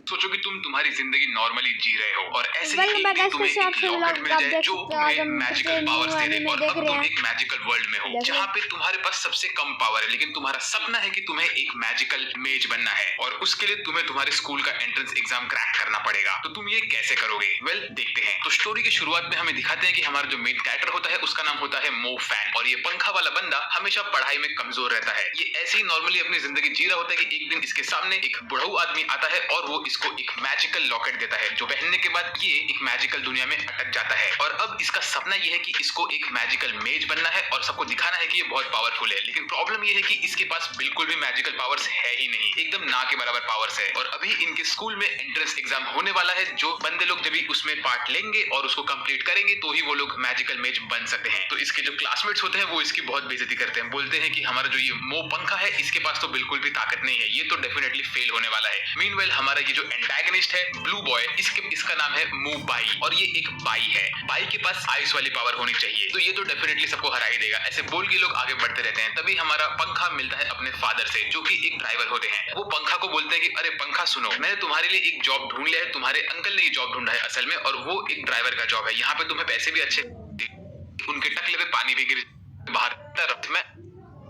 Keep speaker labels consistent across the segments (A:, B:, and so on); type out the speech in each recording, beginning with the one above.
A: सोचो कि तुम तुम्हारी जिंदगी नॉर्मली जी रहे हो और ऐसे ही
B: वेलकम
A: एक
B: बैक
A: दिन
B: गाइस,
A: तुम्हें
B: कैसे आप
A: एक
B: सभी
A: लॉकेट
B: लोग।
A: मिल
B: आप
A: जाए
B: देख
A: जो
B: सकते हो आज
A: तुम्हें
B: हम
A: मैजिकल
B: कितने न्यू
A: पावर्स दे दे
B: एनिमे
A: और
B: देख
A: अब
B: रहे
A: तुम
B: हैं।
A: एक मैजिकल वर्ल्ड में हो जहाँ पे तुम्हारे पास सबसे कम पावर है, लेकिन तुम्हारा सपना है कि तुम्हें एक मैजिकल मेज बनना है और उसके लिए तुम्हें तुम्हारे स्कूल का एंट्रेंस एग्जाम क्रैक करना पड़ेगा। तो तुम ये कैसे करोगे? वेल, देखते हैं। तो स्टोरी की शुरुआत में हमें दिखाते हैं कि हमारा जो मेन कैरेक्टर होता है उसका नाम होता है मो फैन और ये पंखा वाला बंदा हमेशा पढ़ाई में कमजोर रहता है। ये ऐसे ही नॉर्मली अपनी जिंदगी जी रहा होता है कि एक दिन इसके सामने एक बुढ़ऊ आदमी आता है और वो इसको एक मैजिकल लॉकेट देता है जो पहनने के बाद ये एक मैजिकल दुनिया में अटक जाता है। और अब इसका सपना ये है कि इसको एक मैजिकल मेज बनना है और सबको दिखाना है कि ये बहुत पावरफुल है। लेकिन प्रॉब्लम ये है कि इसके पास बिल्कुल भी मैजिकल पावर्स है ही नहीं, एकदम ना के बराबर पावर्स है। और अभी इनके स्कूल में एंट्रेंस एग्जाम होने वाला है, जो बंदे लोग जब भी उसमें पार्ट लेंगे और उसको कंप्लीट करेंगे तो ही वो लोग मैजिकल मेज बन सकते हैं। तो इसके जो क्लासमेट्स होते हैं वो इसकी बहुत बेइज्जती करते हैं, बोलते हैं कि हमारा जो ये मो पंखा है इसके पास तो बिल्कुल भी ताकत नहीं है, ये तो डेफिनेटली फेल होने वाला है। मीनवाइल हमारा ये जो एंटागनिस्ट है ब्लू बॉय, इसका नाम है मू बाई और ये एक बाई है। बाई के पास आइस वाली पावर होनी चाहिए, तो ये तो डेफिनेटली सबको हरा ही देगा। ऐसे बोल के लोग आगे बढ़ते रहते हैं। तभी हमारा पंखा मिलता है अपने फादर से जो कि एक ड्राइवर होते हैं। वो पंखा को बोलते हैं कि अरे पंखा सुनो, मैंने तुम्हारे लिए एक जॉब ढूंढ लिया है, तुम्हारे अंकल ने ये जॉब ढूंढा है असल में, और वो एक ड्राइवर का जॉब है। यहाँ पे तुम्हें पैसे भी अच्छे, उनके टकले पे पानी भी गिर बाहर तरफ में।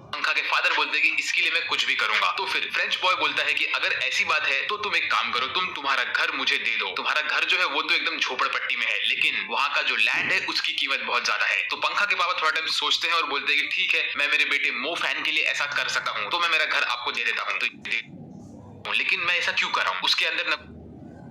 A: पंखा के फादर बोलते हैं कि इसके लिए मैं कुछ भी करूंगा। तो फिर फ्रेंच बॉय बोलता है कि अगर ऐसी बात है तो तुम एक काम करो, तुम तुम्हारा घर मुझे दे दो। तुम्हारा घर जो है वो तो एकदम झोपड़पट्टी में है, लेकिन वहाँ का जो लैंड है उसकी कीमत बहुत ज्यादा है। तो पंखा के पापा थोड़ा टाइम सोचते हैं और बोलते हैं कि ठीक है, मैं मेरे बेटे मो फैन के लिए ऐसा कर सकता हूँ, तो मैं मेरा घर आपको दे देता हूँ। तो लेकिन मैं ऐसा क्यों कर रहा हूँ? उसके अंदर न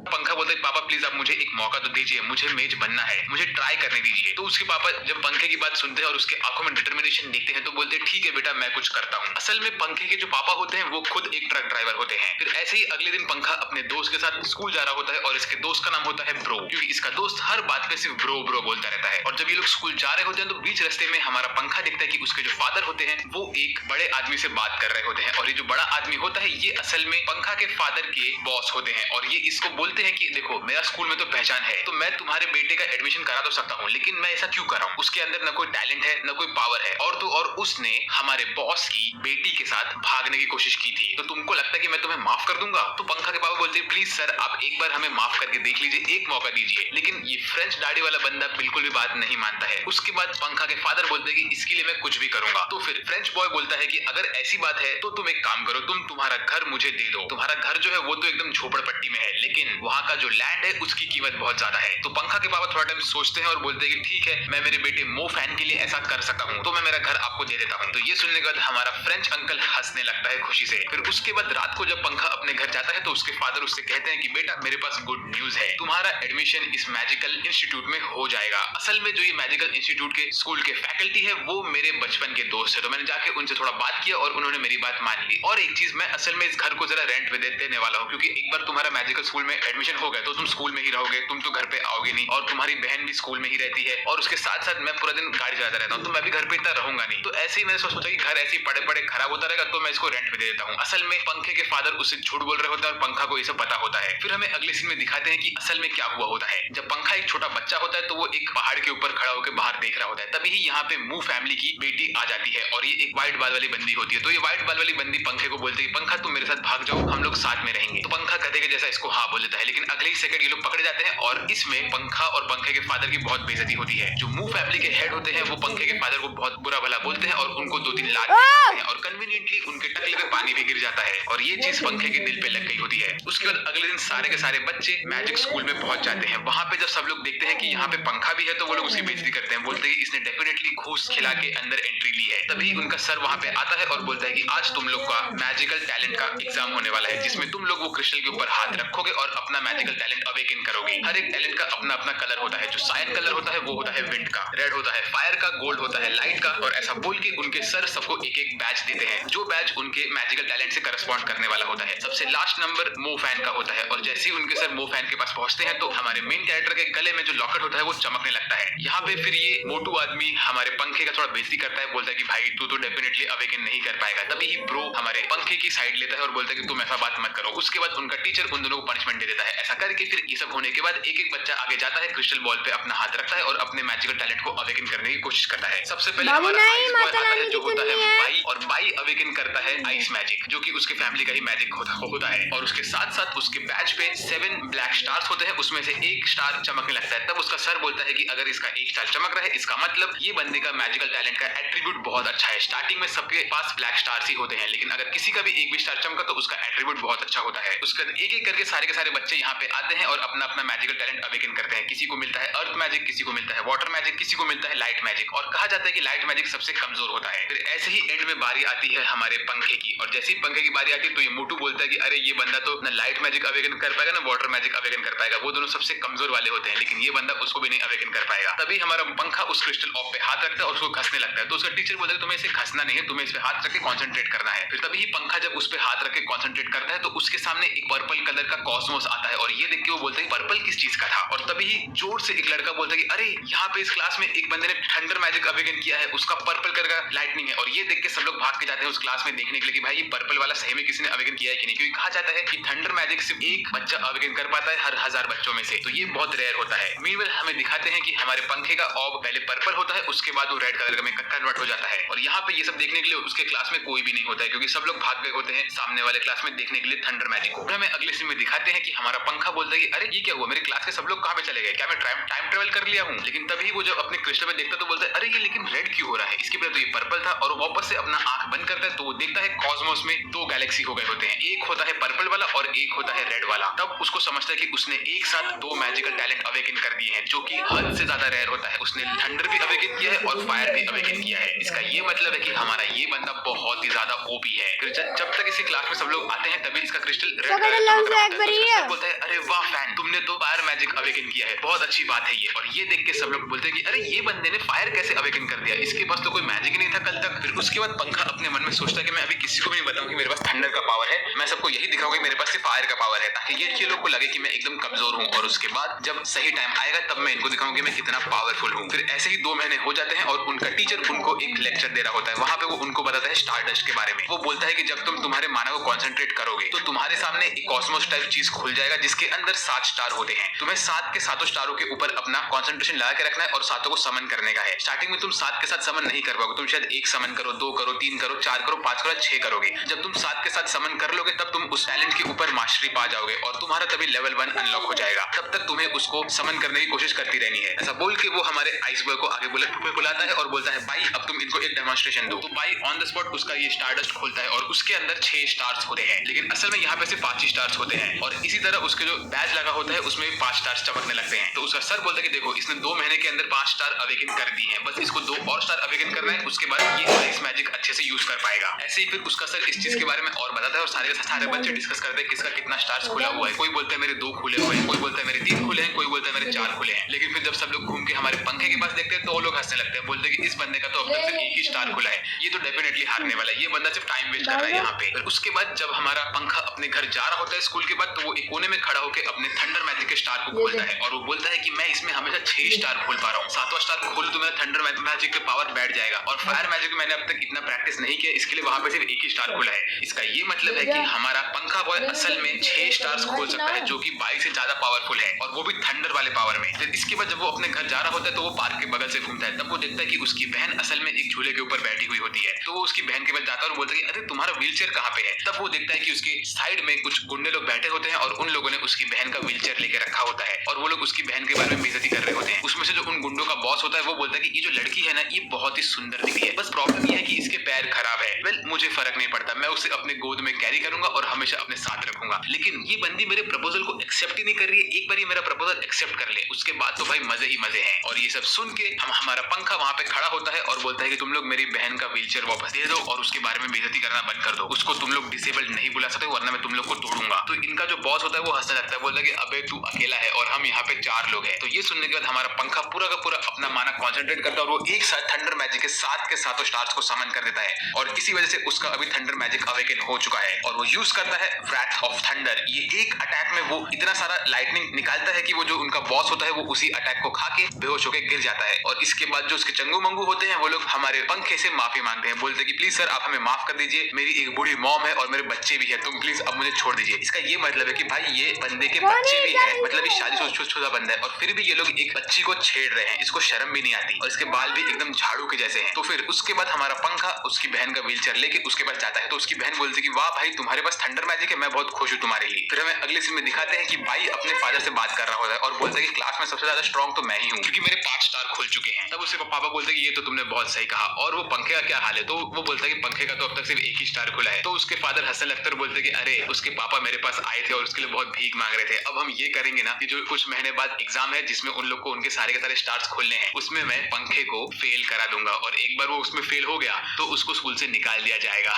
A: पंखा बोलता है पापा प्लीज आप मुझे एक मौका तो दीजिए, मुझे मेज बनना है, मुझे ट्राई करने दीजिए। तो उसके पापा जब पंखे की बात सुनते हैं और उसके आंखों में डिटर्मिनेशन देखते हैं तो बोलते हैं ठीक है बेटा मैं कुछ करता हूँ। असल में पंखे के जो पापा होते हैं वो खुद एक ट्रक ड्राइवर होते हैं। फिर ऐसे ही अगले दिन पंखा अपने दोस्त के साथ स्कूल जा रहा होता है और इसके दोस्त का नाम होता है ब्रो, क्योंकि इसका दोस्त हर बात पे सिर्फ ब्रो ब्रो बोलता रहता है। और जब ये लोग स्कूल जा रहे होते हैं तो बीच रास्ते में हमारा पंखा दिखता है कि उसके जो फादर होते हैं वो एक बड़े आदमी से बात कर रहे होते हैं और ये जो बड़ा आदमी होता है ये असल में पंखा के फादर के बॉस होते हैं। और ये इसको बोलते हैं कि देखो मेरा स्कूल में तो पहचान है, तो मैं तुम्हारे बेटे का एडमिशन करा तो सकता हूँ, लेकिन मैं ऐसा क्यों कर रहा हूँ? उसके अंदर न कोई टैलेंट है न कोई पावर है, और तो और उसने हमारे बॉस की बेटी के साथ भागने की कोशिश की थी। तो तुमको लगता है कि मैं तुम्हें माफ कर दूंगा? तो पंखा के पापा बोलते हैं प्लीज सर आप एक बार हमें माफ करके देख लीजिए, एक मौका दीजिए। लेकिन ये फ्रेंच दाढ़ी वाला बंदा बिल्कुल भी बात नहीं मानता है। उसके बाद पंखा के फादर बोलते हैं कि इसके लिए मैं कुछ भी करूंगा। तो फिर फ्रेंच बॉय बोलता है कि अगर ऐसी बात है तो तुम एक काम करो, तुम तुम्हारा घर मुझे दे दो। तुम्हारा घर जो है वो तो एकदम झोपड़पट्टी में है, लेकिन वहाँ का जो लैंड है उसकी कीमत बहुत ज्यादा है। तो पंखा के पापा थोड़ा टाइम सोचते हैं और बोलते हैं कि ठीक है, मैं मेरे बेटे मो फैन के लिए ऐसा कर सकता हूँ, तो मैं मेरा घर आपको दे देता हूँ। तो ये सुनने के बाद हमारा फ्रेंच अंकल हंसने लगता है खुशी से। फिर उसके बाद रात को जब पंखा अपने घर जाता है तो उसके फादर उससे कहते हैं कि बेटा मेरे पास गुड न्यूज है, तुम्हारा एडमिशन इस मैजिकल इंस्टीट्यूट में हो जाएगा। असल में जो ये मैजिकल इंस्टीट्यूट के स्कूल के फैकल्टी है वो मेरे बचपन के दोस्त है, तो मैंने जाके उनसे थोड़ा बात किया और उन्होंने मेरी बात मान ली। और एक चीज, मैं असल में इस घर को जरा रेंट पे देने वाला हूँ, क्योंकि एक बार तुम्हारा मैजिकल स्कूल में एडमिशन हो गया तो तुम स्कूल में ही रहोगे, तुम तो घर पे आओगे नहीं, और तुम्हारी बहन भी स्कूल में ही रहती है, और उसके साथ साथ मैं पूरा दिन गाड़ी चलाता रहता हूँ, तो मैं भी घर पे इतना रहूंगा नहीं। तो ऐसे ही मैंने सोचा कि घर ऐसे पड़े पड़े खराब होता रहेगा तो मैं इसको रेंट पे दे देता हूँ। असल में पंखे के फादर उससे झूठ बोल रहे होते हैं और पंखा को ये सब पता होता है। फिर हमें अगले सीन में दिखाते हैं कि असल में क्या हुआ होता है। जब पंखा एक छोटा बच्चा होता है तो वो एक पहाड़ के ऊपर खड़ा होकर बाहर देख रहा होता है, तभी ही यहाँ पे मू फैमिली की बेटी आ जाती है और ये एक व्हाइट बाल वाली बंदी होती है। तो ये व्हाइट बाल वाली बंदी पंखे को बोलती है पंखा तुम मेरे साथ भाग जाओ, हम लोग साथ में रहेंगे। तो पंखा कहते के जैसा इसको हाँ बोल देता है, लेकिन अगले ही सेकंड ये लोग पकड़े जाते हैं और इसमें पंखा और पंखे के फादर की बहुत बेइज्जती होती है। जो मू फैमिली के हेड होते हैं वो पंखे के फादर को बहुत बुरा भला बोलते हैं और उनको 2-3 लात देते हैं और कन्वीनियंटली उनके टकले पे पानी भी गिर जाता है और ये चीज पंखे के दिल पे लग गई होती है। उसके बाद अगले दिन सारे के सारे बच्चे मैजिक स्कूल में पहुंच जाते हैं। वहां पे जब सब लोग देखते हैं कि यहाँ पे पंखा भी है तो वो लोग उसकी बेइज्जती करते हैं, बोलते हैं कि इसने डेफिनेटली घूस खिला के अंदर एंट्री ली है। तभी उनका सर वहां पे आता है और बोलता है कि आज तुम लोग का मैजिकल टैलेंट का एग्जाम होने वाला है, जिसमें तुम लोग वो क्रिस्टल के ऊपर हाथ रखोगे और अपना मैजिकल टैलेंट अवेकन करोगे। हर एक टैलेंट का अपना अपना कलर होता है। जो साइन कलर होता है वो होता है विंड का, रेड होता है फायर का, गोल्ड होता है लाइट का, और ऐसा बोल के उनके सर सबको एक एक बैच देते हैं, जो बैच उनके मैजिकल टैलेंट से करस्पॉन्ड करने वाला होता है। सबसे लास्ट नंबर मो फैन का होता है और जैसे ही उनके सर मो फैन के पास पहुंचते हैं तो हमारे मेन कैरेक्टर के गले में जो लॉकेट होता है वो चमकने लगता है। यहाँ पे फिर ये मोटू आदमी हमारे पंखे का थोड़ा बेइज्जती करता है, बोलता है कि भाई तू तो डेफिनेटली अवेकन नहीं कर पाएगा। तभी ही ब्रो हमारे पंखे की साइड लेता है और बोलता है कि तुम ऐसा बात मत करो। उसके बाद उनका टीचर उन दोनों को पनिशमेंट दे देता है। ऐसा करके फिर ये सब होने के बाद एक एक बच्चा आगे जाता है, क्रिस्टल बॉल पे अपना हाथ रखता है और अपने मैजिकल टैलेंट को अवेकन करने की कोशिश करता है। सबसे पहले हमारा आइस बॉय आता है जो होता है बाई, और बाई अवेकन करता है आइस मैजिक, जो कि उसके फैमिली का ही मैजिक होता है। और उसके साथ साथ उसके बैच पे पे 7 ब्लैक स्टार्स होते हैं, उसमें से एक स्टार चमकने लगता है। तब उसका सर बोलता है कि अगर इसका एक स्टार चमक रहा है, इसका मतलब ये बंदे का मैजिकल टैलेंट का एट्रीब्यूट बहुत अच्छा है। स्टार्टिंग में सबके पास ब्लैक स्टार्स ही होते हैं, लेकिन अगर किसी का भी एक भी स्टार चमका तो उसका एट्रीब्यूट बहुत अच्छा होता है। उसके बाद एक एक करके सारे के सारे बच्चे यहाँ पे आते हैं और अपना अपना मैजिकल टैलेंट अवेकन करते हैं। किसी को मिलता है अर्थ मैजिक, किसी को मिलता है वाटर मैजिक, किसी को मिलता है लाइट मैजिक, और कहा जाता है कि लाइट मैजिक सबसे कमजोर होता है। फिर ऐसे ही एंड में बारी आती है हमारे पंखे की, और जैसे ही पंखे की बारी आती है तो ये मोटू बोलता है कि अरे ये बंदा तो ना लाइट मैजिक अवेकन कर पाएगा ना वाटर मैजिक अवेकन कर पाएगा, वो दोनों सबसे कमजोर वाले होते हैं, लेकिन ये बंदा उसको भी नहीं अवेकन कर पाएगा। तभी हमारा पंखा उस क्रिस्टल ऑफ पे हाथ रखता है और उसको घसने लगता है। तो उसका टीचर बोलता है तुम्हें इसे घसना नहीं है, तुम्हें इस पे हाथ रख के कंसंट्रेट करना है। फिर तभी पंखा जब उस पे हाथ रख के कंसंट्रेट करता है तो उसके सामने एक पर्पल कलर का कॉस्मोस आता है, और ये देख के वो बोलता है पर्पल किस चीज का था। और तभी जोर से एक लड़का बोलता है कि अरे यहाँ पे इस क्लास में एक बंदे ने थंडर मैजिक अवेकन किया है, उसका पर्पल कलर का लाइटनिंग है। और ये देख के सब लोग भाग के जाते हैं उस क्लास में देखने के लिए कि भाई ये पर्पल वाला सही में किसी ने अवेकन किया है कि नहीं, क्योंकि कहा जाता है कि थंडर मैजिक सिर्फ एक बच्चा अवेकन कर पाता है हर 1000 बच्चों में से, तो ये बहुत रेयर होता है। मीनवेल हमें दिखाते हैं कि हमारे पंखे का ऑब पहले पर्पल होता है, उसके बाद वो रेड कलर में कन्वर्ट हो जाता है। और यहाँ पे ये सब देखने के लिए उसके क्लास में कोई भी नहीं होता है, क्योंकि सब लोग भाग गए होते हैं सामने वाले क्लास में देखने के लिए थंडर मैजिक को। हमें अगले सीन में दिखाते हैं कि हमारा पंखा बोलता है कि अरे ये क्या हुआ, मेरे क्लास के सब लोग कहाँ पे चले गए, क्या मैं टाइम ट्रेवल कर लिया हूँ। लेकिन तभी वो जब अपने क्रिस्टल में देखता तो बोलता है अरे ये लेकिन रेड क्यों हो रहा है, इसके पहले तो ये पर्पल था। और वो वापस से अपना आंख बंद करता है तो वो देखता है कॉस्मोस में 2 गैलेक्सी हो गए होते हैं, एक होता है पर्पल वाला और एक होता है रेड वाला। तब उसको समझता है कि उसने एक साथ 2 मैजिकल टैलेंट अवेकन कर दिए हैं, जो कि हद से ज्यादा रेयर होता है। उसने थंडर भी अवेकन किया है और फायर भी अवेकन किया है। इसका ये मतलब है कि हमारा ये बंदा बहुत ही ज्यादा ओपी है। फिर जब तक इसी क्लास में सब लोग आते हैं तभी इसका क्रिस्टल रेड कलर का बोलता है अरे वाह फैन, तुमने तो फायर मैजिक अवेकन किया है, बहुत अच्छी बात है ये। और ये देख के सब लोग बोलते हैं कि अरे ये बंदे ने फायर कैसे अवेकन कर दिया, इसके पास तो कोई मैजिक नहीं था कल तक। फिर उसके बाद पंखा अपने मन में सोचता है कि मैं अभी किसी को भी नहीं बताऊं कि मेरे पास थंडर का पावर है, मैं सबको यही दिखाऊंगा कि मेरे पास सिर्फ फायर का पावर है, ताकि ये लोग को लगे कि मैं एकदम कमजोर हूँ। और उसके बाद जब सही टाइम आएगा तब मैं इनको दिखाऊंगा कि मैं कितना पावरफुल हूँ। फिर ऐसे ही 2 महीने हो जाते हैं और उनका टीचर उनको एक लेक्चर दे रहा होता है। वहां पे वो उनको बताता है स्टारडस्ट के बारे में। वो बोलता है कि जब तुम तुम्हारे माना को कंसंट्रेट करोगे तो तुम्हारे सामने एक कॉस्मोस टाइप चीज खुल जाएगा जिसके अंदर 7 स्टार होते हैं। तुम्हें 7 के सातों स्टारों के ऊपर अपना कंसंट्रेशन लगा के रखना है और सातों को समन करने का है। स्टार्टिंग में तुम 7 के साथ समन नहीं कर पाओगे, तुम शायद 1 समन करो, 2 करो, 3 करो, 4 करो, 5 करो, 6 करोगे। जब तुम 7 के साथ समन कर लोगे तब तुम उस टैलेंट के ऊपर मास्टरी पा जाओगे और तुम्हारा तभी लेवल 1 अनलॉक हो जाएगा। तब तक तुम्हें उसको समन करने की कोशिश करती रहनी है। ऐसा बोल के वो हमारे आइस बॉय को आगे बुलाता है और बोलता है भाई अब तुम इनको एक डेमोन्स्ट्रेशन दो। तो भाई ऑन द स्पॉट उसका ये स्टारडस्ट खोलता है और उसके अंदर 6 स्टार्स होते हैं, लेकिन असल में यहाँ पे सिर्फ 5 ही स्टार्स होते हैं। और इसी तरह उसके जो बैज लगा होता है उसमें भी 5 स्टार्स चमकने लगते हैं। तो उसका सर बोलता है कि देखो इसने 2 महीने के अंदर 5 स्टार अवेकन कर दी है, बस इसको 2 और स्टार अवेकन करना है, उसके बाद ये आइस मैजिक अच्छे से यूज कर पाएगा। ऐसे ही फिर उसका सर इस चीज के बारे में और बताता है और सारे बच्चे डिस्कस करते हैं किसका कितना स्टार्स खुला हुआ है। कोई बोलता है मेरे 2 खुले हुए हैं, कोई बोलता है मेरे 3 खुले हैं, कोई बोलता है मेरे 4 खुले हैं। लेकिन फिर जब सब लोग घूम के हमारे पंखे के पास देखते हैं तो वो लोग हंसने लगते हैं, बोलते हैं कि इस बंदे का तो अब तक सिर्फ 1 ही स्टार खुला है, ये तो डेफिनेटली हारने वाला है, ये बंदा सिर्फ टाइम वेस्ट कर रहा है यहाँ पे। फिर उसके बाद जब हमारा पंखा अपने घर जा रहा होता है स्कूल के बाद तो वो एक कोने में खड़ा होकर अपने थंडर मैजिक के स्टार को खोलता है और वो बोलता है कि मैं इसमें हमेशा 6 स्टार खोल पा रहा हूँ, 7वां स्टार खोल तो मेरा थंडर मैजिक के पावर बैठ जाएगा। और फायर मैजिक में मैंने अब तक इतना प्रैक्टिस नहीं किया, इसके लिए वहां पे सिर्फ 1 ही स्टार खुला है। इसका ये मतलब है कि हमारा पंखा बॉय असल में 6 स्टार्स खोल सकता है, जो कि 22 से ज्यादा पावरफुल है और वो भी थंडर वाले पावर में। फिर इसके बाद जब वो अपने घर जा रहा होता है तो वो पार्क के बगल से घूमता है, तब वो देखता है कि उसकी बहन असल में एक झूले के ऊपर बैठी हुई होती है। तो वो उसकी बहन के पास जाता है और बोलता है कि अरे तुम्हारा व्हीलचेयर कहाँ पे है। तब वो देखता है कि उसके साइड में कुछ गुंडे लोग बैठे होते हैं और उन लोगों ने उसकी बहन का व्हीलचेयर लेके रखा होता है और वो लोग उसकी बहन के बारे में बेइज्जती कर रहे होते हैं। उसमें से जो उन गुंडों का बॉस होता है वो बोलता है कि ये जो लड़की है ना ये बहुत ही सुंदर दिखती है, बस प्रॉब्लम ये है कि इसके पैर खराब है। वेल मुझे फर्क नहीं पड़ता, मैं उसे अपने गोद में कैरी करूंगा और हमेशा अपने साथ रखूंगा। लेकिन ये बंदी मेरे प्रपोजल को एक्सेप्ट ही नहीं कर रही है, एक बार ये मेरा प्रपोजल एक्सेप्ट कर ले उसके बाद तो भाई मजे ही मजे हैं। और ये सब सुन के हमारा पंखा वहां पे खड़ा होता है और बोलता है कि तुम लोग मेरी बहन का व्हीलचेयर वापस दे दो और उसके बारे में बेइज्जती करना बंद कर दो, उसको तुम लोग डिसेबल्ड नहीं बुला सकते वरना मैं तुम लोग को तोड़ूंगा। तो इनका जो बॉस होता है वो हंसने लगता है, बोलता है कि अबे तू अकेला है और हम यहाँ पे 4 लोग हैं। तो ये सुनने के बाद हमारा पंखा पूरा का पूरा अपना माना कंसंट्रेट करता है और वो एक साथ थंडर मैजिक के 7 के सातों स्टार्स को समन कर देता है और इसी वजह से उसका अभी थंडर मैजिक अवेकन हो चुका है और वो यूज करता है व्रैथ ऑफ थंडर। ये एक अटैक में वो इतना सारा लाइटनिंग निकालता है कि वो जो उनका बॉस होता है वो उसी अटैक को खा के बेहोश होकर गिर जाता आता है। और इसके बाद जो उसके चंगू मंगू होते हैं वो लोग हमारे पंखे से माफी मांगते हैं, बोलते हैं कि प्लीज सर आप हमें माफ कर दीजिए, मेरी एक बूढ़ी मॉम है और मेरे बच्चे भी है, तुम प्लीज अब मुझे छोड़ दीजिए। इसका ये मतलब है कि भाई ये बंदे के बच्चे भी है, मतलब ये शादीशुदा बंदा है और फिर भी ये लोग एक बच्ची को छेड़ रहे हैं, इसको शर्म भी नहीं आती और इसके बाल भी एकदम झाड़ू के जैसे हैं। तो फिर उसके बाद हमारा पंखा उसकी बहन का व्हीलचेयर लेके उसके पास जाता है, तो उसकी बहन बोलती है कि वाह भाई तुम्हारे पास थंडर मैजिक है, मैं बहुत खुश हूँ तुम्हारे लिए। फिर हमें अगले सीन में दिखाते हैं कि भाई अपने फादर से बात कर रहा होता है और बोलता है कि क्लास में सबसे ज्यादा स्ट्रॉन्ग तो मैं ही हूँ क्योंकि मेरे 5 स्टार खुल चुके हैं। तब उसके पापा बोलते हैं कि ये तो तुमने बहुत सही कहा, और वो पंखे का क्या हाल है? तो वो बोलता है कि पंखे का तो अब तक सिर्फ एक ही स्टार खुला है। तो उसके फादर हंसने लगते और बोलते हैं कि अरे उसके पापा मेरे पास आए थे और उसके लिए बहुत भीख मांग रहे थे, अब हम ये करेंगे ना कि जो कुछ महीने बाद एग्जाम है जिसमें उन लोग को उनके सारे के सारे स्टार्स खोलने हैं, उसमें मैं पंखे को फेल करा दूंगा और एक बार वो उसमें फेल हो गया तो उसको स्कूल से निकाल दिया जाएगा।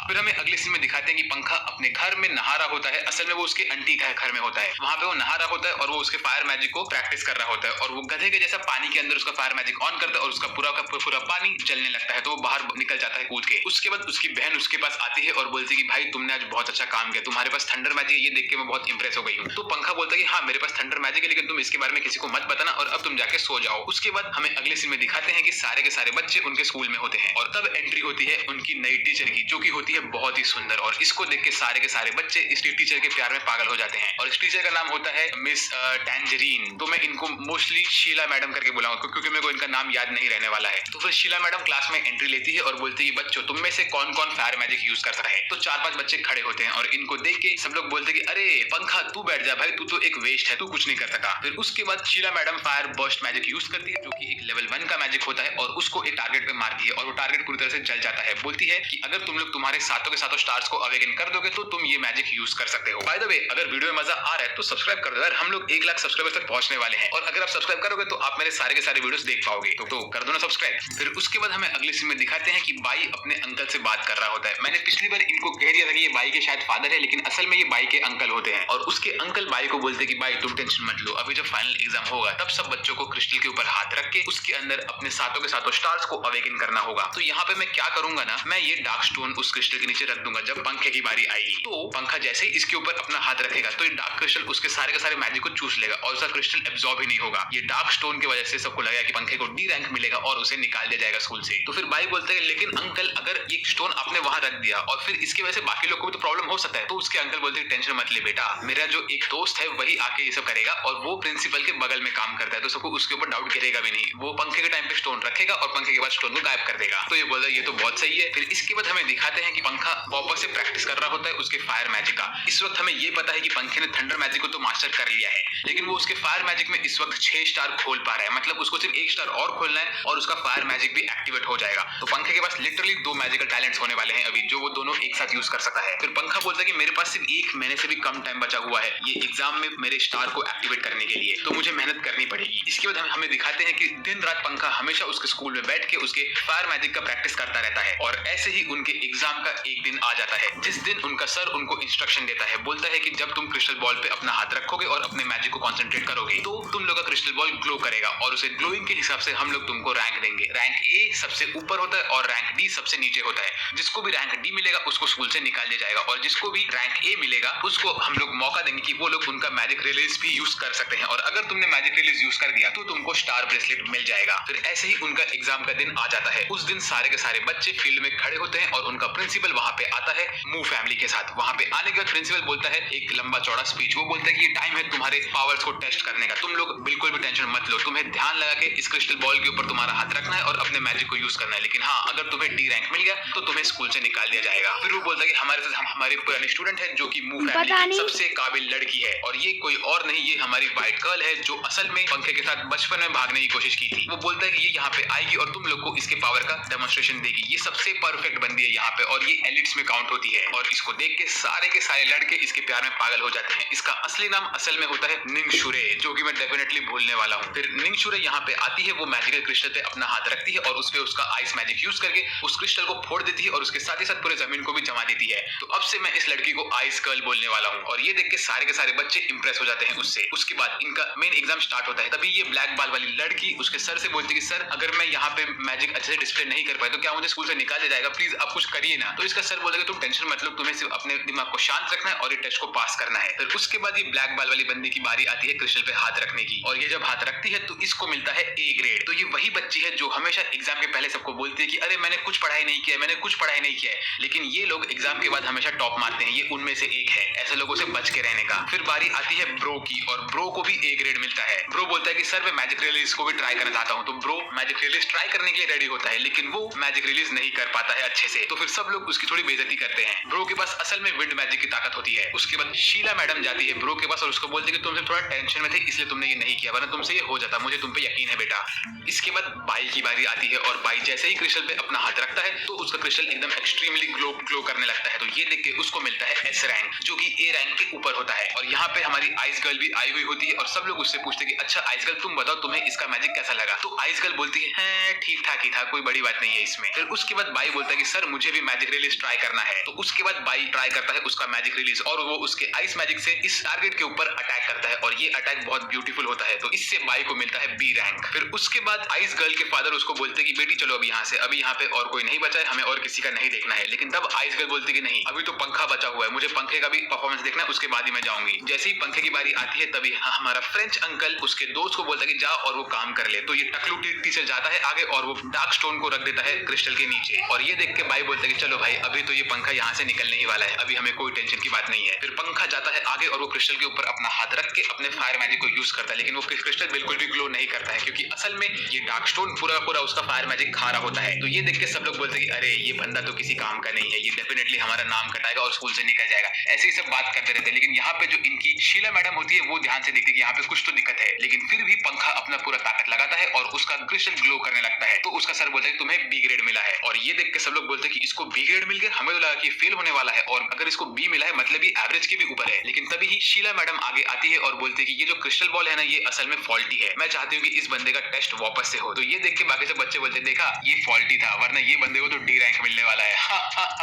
A: फिर हमें अगले सीन में दिखाते हैं कि पंखा अपने घर में नहा रहा होता है, असल में वो उसके आंटी का घर में होता है, वहां पे वो नहा रहा होता है और वो उसके फायर मैजिक को प्रैक्टिस कर रहा होता है और वो गधे के जैसा पानी के अंदर उसका फायर मैजिक ऑन करता है और उसका पूरा का पूरा पानी जलने लगता है, तो वो बाहर निकल जाता है कूद के। उसके बाद उसकी बहन उसके पास आती है और बोलती है कि भाई तुमने आज बहुत अच्छा काम किया, तुम्हारे पास थंडर मैजिक है, ये देख के मैं बहुत इंप्रेस हो गई हूँ। तो पंखा बोलता है कि हाँ मेरे पास थंडर मैजिक है लेकिन तुम इसके बारे में किसी को मत बताना और अब तुम जाके सो जाओ। उसके बाद हमें अगले सीन में दिखाते हैं कि सारे के सारे बच्चे उनके स्कूल में होते हैं और तब एंट्री होती है उनकी नई टीचर की, जो की होती है बहुत ही सुंदर, और इसको देख के सारे के सारे बच्चे इस टीचर के प्यार में पागल हो जाते हैं। और इस टीचर का नाम होता है मिस टैंजरीन, तो मैं इनको मोस्टली शीला मैडम करके बुलाऊंगा क्योंकि मेरे को इनका नाम याद नहीं रहने वाला है। तो फिर शीला मैडम क्लास में एंट्री लेती है और बोलती है बच्चों तुम में से कौन कौन फायर मैजिक यूज कर सकता है? तो 4-5 बच्चे खड़े होते हैं और इनको देख के सब लोग बोलते हैं कि अरे पंखा तू बैठ जा भाई, तू तो एक वेस्ट है, तू कुछ नहीं कर सका। फिर उसके बाद Sheela madam fire burst magic use करती है जो कि एक लेवल 1 का मैजिक होता है और उसको एक टारगेट पे मारती है और वो टारगेट पूरी तरह से जल जाता है। बोलती है कि अगर तुम लोग तुम्हारे सातों के सातों स्टार्स को अवेकन कर दोगे तो तुम ये मैजिक यूज कर सकते हो। बाय द वे अगर वीडियो में मजा आ रहा है तो सब्सक्राइब कर दो यार, हम लोग 1 लाख सब्सक्राइबर्स तक पहुंचने वाले हैं और अगर आप सब्सक्राइब करोगे तो आप मेरे सारे के सारे वीडियोस देख पाओगे, तो कर दो ना सब्सक्राइब। फिर उसके बाद हमें अगले सीन में दिखाते हैं कि बाई अपने अंकल से बात कर रहा होता है। मैंने पिछली बार इनको कह दिया था कि ये बाई के शायद फादर है लेकिन असल में ये बाई के अंकल होते हैं और उसके अंकल बाई को बोलते हैं कि बाई तुम टेंशन मत लो, अभी जब फाइनल एग्जाम होगा तब सब बच्चों को क्रिस्टल के ऊपर हाथ रख के उसके अंदर अपने सातों के सातों स्टार्स को अवेकन करना होगा। तो यहाँ पे मैं क्या करूंगा ना, मैं ये डार्क स्टोन उस क्रिस्टल के नीचे रख दूंगा, जब पंखे की बारी आएगी तो पंखा जैसे ही इसके ऊपर अपना हाथ रखेगा तो ये डार्क क्रिस्टल उसके सारे के सारे मैजिक को चूस लेगा और उसका क्रिस्टल एब्जॉर्ब ही नहीं होगा। ये डार्क स्टोन की वजह से सबको लगेगा कि पंखे को डी रैंक मिलेगा और उसे निकाल दिया जाएगा स्कूल से। तो फिर बाई बोलते हैं लेकिन अंकल अगर ये स्टोन आपने वहां रख दिया और फिर इसकी वजह से बाकी लोग को भी तो प्रॉब्लम हो सकता है। तो उसके अंकल बोलते हैं टेंशन मत ले बेटा, मेरा जो एक दोस्त है वही आके ये सब करेगा और वो प्रिंसिपल के बगल में काम करता है तो सबको उसके ऊपर डाउट गिरेगा भी नहीं, वो पंखे के टाइम पे स्टोन रखेगा और पंखे के बाद स्टोन को गायब कर देगा। तो ये बोल रहा है ये तो बहुत सही है। फिर इसके बाद हमें दिखाते हैं कि पंखा वापस से प्रैक्टिस कर रहा होता है उसके फायर मैजिक का। इस वक्त हमें ये पता है कि पंखे ने थंडर मैजिक को तो मास्टर कर लिया है लेकिन वो उसके फायर मैजिक में इस वक्त 6 स्टार खोल पा रहा है, मतलब उसको सिर्फ 1 स्टार और खोलना है और उसका फायर मैजिक भी एक्टिवेट हो जाएगा। तो पंखे के पास लिटरली 2 मैजिकल टैलेंट्स होने वाले हैं अभी जो वो दोनों एक साथ यूज कर सकता है। फिर पंखा बोलता है कि मेरे पास सिर्फ 1 महीने से भी कम टाइम बचा हुआ है ये एग्जाम में मेरे स्टार को एक्टिवेट करने के लिए, तो मुझे मेहनत करनी पड़ेगी। इसके बाद हमें दिखाते हैं कि दिन रात पंखा हमेशा उसके स्कूल में बैठ के उसके फायर मैजिक का प्रैक्टिस करता रहता है और ऐसे ही उनके एग्जाम का एक दिन आ जाता है जिस दिन उनका सर उनको इंस्ट्रक्शन देता है, बोलता है कि जब तुम क्रिस्टल बॉल पे अपना हाथ रखोगे और अपने मैजिक को कंसंट्रेट करोगे तो तुम लोग का क्रिस्टल बॉल ग्लो करेगा और उसे ग्लोइंग के हिसाब से हम लोग तुमको रैंक देंगे। रैंक ए सबसे ऊपर होता है और रैंक डी सबसे नीचे होता है, जिसको भी रैंक डी मिलेगा उसको स्कूल से निकाल दिया जाएगा और जिसको भी रैंक ए मिलेगा उसको हम लोग मौका देंगे कि वो लोग उनका मैजिक रिलीज भी यूज कर सकते हैं और अगर तुमने मैजिक रिलीज यूज कर दिया तो तुमको स्टार ब्रेसलेट मिल जाएगा। फिर ऐसे ही उनका एग्जाम का दिन आ जाता है। उस दिन सारे के सारे बच्चे फील्ड में खड़े होते हैं और उनका प्रिंसिपल वहां पे आता है मू फैमिली के साथ। वहां पे आने के बाद प्रिंसिपल बोलता है एक लंबा चौड़ा स्पीच, वो बोलता है कि ये टाइम है तुम्हारे पावर्स को टेस्ट करने का, तुम लोग बिल्कुल भी टेंशन मत लो, तुम्हें ध्यान लगा के इस क्रिस्टल बॉल के ऊपर तुम्हारा हाथ रखना है और अपने मैजिक को यूज करना है, लेकिन हाँ अगर तुम्हें डी रैंक मिल गया तो तुम्हें स्कूल से निकाल दिया जाएगा। फिर वो बोलता है कि हमारे साथ हमारे पुराने स्टूडेंट है जो कि मू फैमिली की सबसे काबिल लड़की है और ये कोई और नहीं, ये हमारी व्हाइट गर्ल है जो असल में पंखे के साथ बचपन में भागने की कोशिश की थी। वो बोलता है कि ये यहाँ पे आएगी और तुम लोग को इसके पावर का डेमोन्स्ट्रेशन देगी, ये सबसे परफेक्ट बंदी है यहाँ पे और ये एलिट्स में काउंट होती है और इसको देख के सारे लड़के इसके प्यार में पागल हो जाते हैं। इसका असली नाम असल में होता है निंगशुरे, जो कि मैं डेफिनेटली भूलने वाला हूँ। फिर निंगशुरे यहाँ पे आती है, वो मैजिकल क्रिस्टल पे अपना हाथ रखती है और उस पे उसका आइस मैजिक यूज करके उस क्रिस्टल को फोड़ देती है और उसके साथ ही साथ पूरे जमीन को भी जमा देती है। तो अब से मैं इस लड़की को आइस गर्ल बोलने वाला हूँ और ये देख के सारे के सारे बच्चे इंप्रेस हो जाते हैं उससे। उसके बाद इनका मेन एग्जाम स्टार्ट होता है। तभी ये ब्लैक बाल वाली लड़की उसके सर से बोलती है कि सर अगर मैं यहाँ पे मैजिक अच्छे से डिस्प्ले नहीं कर पाई तो क्या मुझे स्कूल से निकाल दिया जाएगा, प्लीज आप कुछ करिए ना। तो तो इसका सर बोलता है तुम टेंशन मत लो, तुम्हें सिर्फ अपने दिमाग को शांत रखना है और ये टेस्ट को पास करना है। फिर उसके बाद ये ब्लैक बाल वाली बंदी की बारी आती है क्रिस्टल पे हाथ रखने की, और ये जब हाथ रखती है तो इसको मिलता है ए ग्रेड। तो ये वही बच्ची है जो हमेशा एग्जाम के पहले सबको बोलती है कि अरे मैंने कुछ पढ़ाई नहीं किया, मैंने कुछ पढ़ाई नहीं किया है, लेकिन ये लोग एग्जाम के बाद हमेशा टॉप मारते हैं। ये उनमें से एक है, ऐसे लोगों से बच के रहने का। फिर बारी आती है ब्रो की, और ब्रो को भी ए ग्रेड मिलता है। ब्रो बोलता है कि सर मैं मैजिक रिलीज को भी ट्राई करना चाहता हूँ। तो ब्रो मैजिक रिलीज ट्राई करने के लिए रेडी होता है, लेकिन वो मैजिक रिलीज नहीं कर पाता है अच्छे से। तो फिर सब लोग उसकी थोड़ी बेइज्जती करते हैं। ब्रो के पास असल में विंड मैजिक की ताकत होती है। उसके बाद शीला मैडम जाती है ब्रो के पास और उसको बोलती है कि तुमसे थोड़ा टेंशन में थे इसलिए तुमने ये नहीं किया, वरना तुमसे ये हो जाता, मुझे तुम पे यकीन है बेटा। इसके बाद बाई की बारी आती है, और बाई जैसे ही क्रिस्टल पे अपना हाथ रखता है तो उसका क्रिस्टल एकदम एक्सट्रीमली ग्लो करने लगता है। तो ये देख के उसको मिलता है एस रैंक, जो कि ए रैंक के ऊपर होता है। और यहाँ पे हमारी आइस गर्ल भी आई हुई होती है, और सब लोग उससे पूछते हैं कि अच्छा आइस गर्ल तुम बताओ तुम्हें इसका मैजिक कैसा लगा। तो आइस गर्ल बोलती है ठीक ठाक ही था, कोई बड़ी बात नहीं है इसमें। फिर उसके बाद बाई बोलता है कि सर मुझे भी मैजिक रिलीज ट्राई करना है। तो उसके बाद बाई ट्राई करता है उसका मैजिक रिलीज, और वो उसके आइस मैजिक से इस टारगेट के ऊपर अटैक करता है, और ये अटैक बहुत ब्यूटीफुल होता है। तो इससे बाई को मिलता है बी रैंक। फिर उसके बाद आइस गर्ल के फादर उसको बोलते हैं कि बेटी चलो अभी यहाँ से, अभी यहाँ पे और कोई नहीं बचा है, हमें और किसी का नहीं देखना है। लेकिन तब आइस गर्ल बोलती है कि नहीं, अभी तो पंखा बचा हुआ है, मुझे पंखे का भी परफॉर्मेंस देखना है, उसके बाद ही मैं जाऊंगी। जैसे ही पंखे की बारी आती है तभी हमारा फ्रेंच अंकल उसके दोस्त को बोलता है कि जा और वो काम कर ले। तो ये टकलू टीचर जाता है आगे और वो डार्क स्टोन को रख देता है क्रिस्टल के नीचे, और ये देख के बाई बोलता है कि चलो भाई अभी तो ये पंखा यहाँ से निकलने ही वाला है, अभी हमें कोई टेंशन की बात नहीं है। फिर पंखा जाता है आगे और वो क्रिस्टल के ऊपर अपना हाथ रख के अपने फायर मैजिक को यूज करता है, लेकिन वो क्रिस्टल बिल्कुल भी ग्लो नहीं करता है, क्योंकि असल में ये डार्क स्टोन पूरा पूरा उसका फायर मैजिक खा रहा होता है। तो ये देख के सब लोग बोलते हैं कि अरे ये बंदा तो किसी काम का नहीं है, ये डेफिनेटली हमारा नाम कटाएगा और स्कूल से निकल जाएगा। ऐसे ही सब बात करते रहते हैं, लेकिन यहाँ पे जो इनकी शीला मैडम होती है वो ध्यान से देखती है कि यहाँ पे कुछ तो दिक्कत है, लेकिन फिर भी पंखा अपना पूरा ताकत लगाता है और उसका क्रिस्टल ग्लो करने लगता है। तो उसका सर बोलता है तुम्हें बी ग्रेड मिला है, और ये देख के सब लोग बोलते हैं कि इसको बी ग्रेड मिल गया, हमें तो लगा कि फेल होने वाला है, और अगर इसको बी मिला है मतलब ये एवरेज के भी ऊपर है। लेकिन तभी ही शीला मैडम आगे आती है और बोलती है कि ये जो क्रिस्टल बॉल है ना ये असल में फॉल्टी है, मैं चाहती हूँ कि इस बंदे का टेस्ट वापस से हो। तो ये देख के बाकी सब बच्चे बोलते देखा ये फॉल्टी था, वरना ये बंदे को तो डी रैंक मिलने वाला है।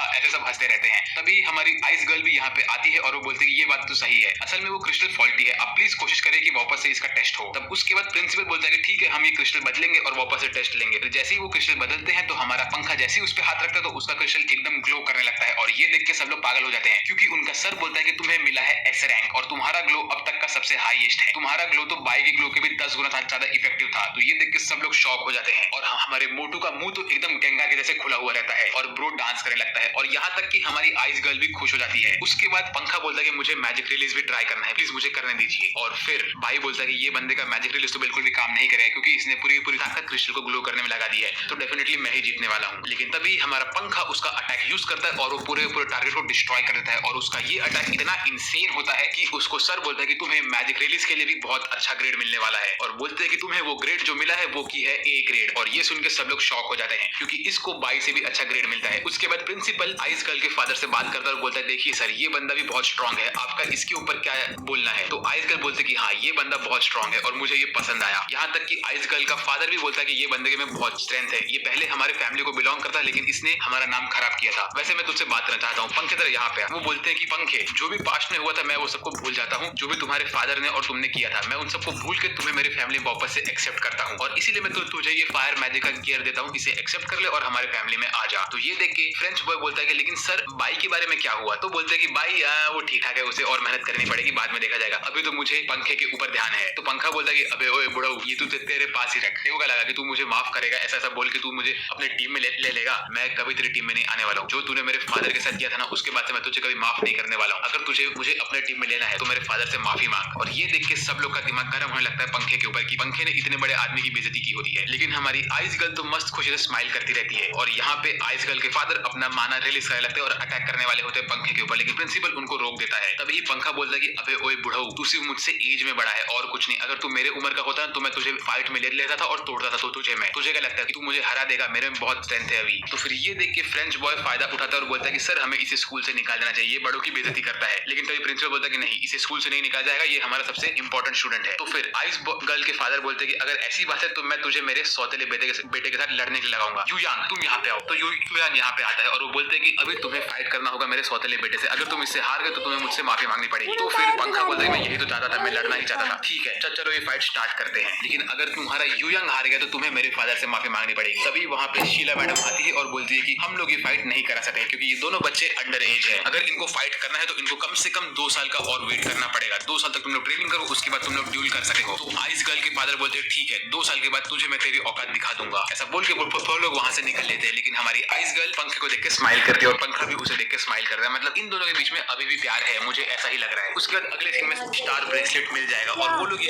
A: ऐसे सब हंसते रहते हैं। तभी हमारी आइस गर्ल भी यहाँ पे आती है और वो बोलती है कि ये बात तो सही है, असल में वो क्रिस्टल फॉल्टी है, आप प्लीज कोशिश करें कि वापस से इसका टेस्ट हो। तब उसके बाद प्रिंसिपल बोलता है कि ठीक है हम ये क्रिस्टल बदलेंगे और वापस से टेस्ट लेंगे। तो जैसे ही वो क्रिस्टल बदलते हैं तो हमारा पंखा जैसे ही उस पे हाथ रखता है तो उसका क्रिस्टल एकदम ग्लो करने लगता है, और ये देख के सब लोग पागल हो जाते हैं, क्योंकि उनका सर बोलता है कि तुम्हें मिला है एस रैंक और तुम्हारा ग्लो अब तक का सबसे हाईएस्ट है, तुम्हारा ग्लो तो बाई के ग्लो के भी 10 गुना ज्यादा इफेक्टिव था। तो ये देख के सब लोग शॉक हो जाते हैं, और हमारे मोटू का मुंह तो एकदम गंगा के जैसे खुला हुआ रहता है, और ब्रो डांस करने लगता है, और यहाँ तक कि हमारी आइस गर्ल भी खुश हो जाती है। उसके बाद पंखा बोलता है कि मुझे मैजिक रिलीज भी ट्राई करना है, प्लीज मुझे करने दीजिए। और फिर भाई बोलता है कि ये बंदे का मैजिक रिलीज तो बिल्कुल भी काम नहीं करेगा, क्योंकि इसने पूरी ताकत क्रिस्टल को ग्लो करने में लगा दी है, तो डेफिनेटली मैं ही जीतने वाला हूँ। लेकिन तभी हमारा पंखा उसका अटैक यूज करता है और वो पूरे टारगेट को डिस्ट्रॉय कर देता है, और उसका ये अटैक इतना इंसेन होता है कि उसको सर बोलता है कि तुम्हें मैजिक रिलीज के लिए भी बहुत अच्छा ग्रेड मिलने वाला है, और बोलते हैं कि तुम्हें वो ग्रेड जो मिला है वो की है ए ग्रेड। और ये सुन के सब लोग शॉक हो जाते हैं, क्योंकि इसको बाई से भी अच्छा ग्रेड मिलता है। उसके बाद प्रिंसिपल आइस गर्ल के फादर से बात करता है और बोलता है देखिए सर ये बंदा भी बहुत स्ट्रॉन्ग है, आपका इसके ऊपर क्या बोलना है। तो आइस गर्ल बोलते कि हाँ ये बंदा बहुत स्ट्रॉन्ग है और मुझे ये पसंद आया। यहाँ तक कि आइस गर्ल का फादर भी बोलता है कि ये बंदे में बहुत स्ट्रेंथ है, ये पहले हमारे फैमिली को बिलोंग करता है लेकिन इसने हमारा नाम खराब किया था। वैसे मैं तुझसे बात करना चाहता हूँ पंखे तरह यहाँ पे। वो बोलते हैं कि पंखे जो भी पास्ट में हुआ था मैं वो सबको भूल जाता हूँ, जो भी तुम्हारे फादर ने और तुमने किया था मैं उन सबको भूल के तुम्हें मेरी फैमिली वापस से एक्सेप्ट करता हूँ, और इसीलिए मैं तुझे ये फायर मैजिक का गियर देता हूँ, इसे एक्सेप्ट कर ले और हमारे फैमिली में आ जा। तो ये देख के फ्रेंच बॉय बोलता है कि लेकिन सर बाई के बारे में क्या हुआ। तो बोलते हैं कि बाई वो ठीक ठाक है, उसे और मेहनत करनी पड़ेगी, बाद में देखा जाएगा, अभी तो मुझे पंखे के ऊपर ध्यान है। तो पंखा बोलता है कि अबे ओए बुढ़ऊ ये तू तेरे पास ही रख, क्या लगा कि तू मुझे माफ करेगा, ऐसा ऐसा बोल के तू मुझे अपने टीम में ले लेगा, मैं कभी तेरी टीम में नहीं आने वाला हूँ। जो तूने मेरे फादर के साथ किया था ना उसके बाद से मैं तुझे कभी माफ नहीं करने वाला हूँ, अगर तुझे मुझे अपने टीम में लेना है तो मेरे फादर से माफी मांग। और ये देख के सब लोग का दिमाग गर्म होने लगता है पंखे के ऊपर कि पंखे ने इतने बड़े आदमी की बेइज्जती की होती है। लेकिन हमारी आइस गर्ल तो मस्त खुशी से स्माइल करती रहती है, और यहाँ पे आइस गर्ल के फादर अपना माना रिलीज करने लगते हैं और अटैक करने वाले होते हैं पंखे के ऊपर, लेकिन प्रिंसिपल उनको रोक देता है। तभी पंखा बोलता है कि अबे ओए बुढ़ऊ तू सिर्फ मुझसे एज में बड़ा है और कुछ नहीं, अगर तू मेरे उम्र का होता तो मैं तुझे फाइट में ले लेता था और तोड़ता था। तो तुझे क्या लगता है कि तू मुझे हरा देगा, मेरे में बहुत स्ट्रेंथ है अभी। तो फिर ये देख के फ्रेंच बॉय फायदा उठाता है और बोलता है कि सर हमें इसे स्कूल से निकाल देना चाहिए, ये बड़ों की बेइज्जती करता है। लेकिन तभी प्रिंसिपल बोलता है कि नहीं इसे स्कूल से नहीं निकाला जाएगा, ये हमारा सबसे इंपॉर्टेंट स्टूडेंट है। तो फिर आइस गर्ल के फादर बोलते हैं कि अगर ऐसी बात है तो मैं तुझे मेरे सौतेले बेटे के साथ लड़ने के लिए लगाऊंगा, यू यांग तुम यहाँ पे आओ। तो यू यांग यहाँ पे आता है और वो बोलते हैं कि अभी तुम्हें फाइट करना होगा मेरे सौतेले बेटे से, अगर तुम इससे हार गए तो तुम्हें मुझसे माफी मांगनी पड़ेगी। तो फिर पंखा बोलता है मैं यही तो चाहता था, मैं लड़ना ही चाहता था। ठीक है चलो ये फाइट स्टार्ट करते हैं, लेकिन अगर तुम्हारा यूयंग हार गया तो तुम्हें मेरे फादर से माफी मांगनी पड़ेगी। तभी वहाँ पे शीला मैडम आती है और बोलती है कि हम लोग ये फाइट नहीं करा सकते क्योंकि ये दोनों बच्चे अंडर एज है। अगर इनको फाइट करना है तो इनको कम से कम 2 साल का और वेट करना पड़ेगा। 2 साल तक तुम लोग ट्रेनिंग करो, उसके बाद तुम लोग ड्यूल कर सकते हो। तो आइस गर्ल के फादर बोलते हैं ठीक है 2 साल के बाद तुझे मैं तेरी औकात दिखा दूंगा। ऐसा बोल के वो लोग वहाँ से निकल लेते हैं, लेकिन हमारी आइस गर्ल पंखे को देख के स्माइल करती है और पंखा भी उसे देख के स्माइल कर रहा है। मतलब इन दोनों के बीच में अभी भी प्यार है, मुझे ऐसा ही लग रहा है। उसके बाद अगले सीन में स्टार ब्रेसलेट मिल जाएगा और वो लोग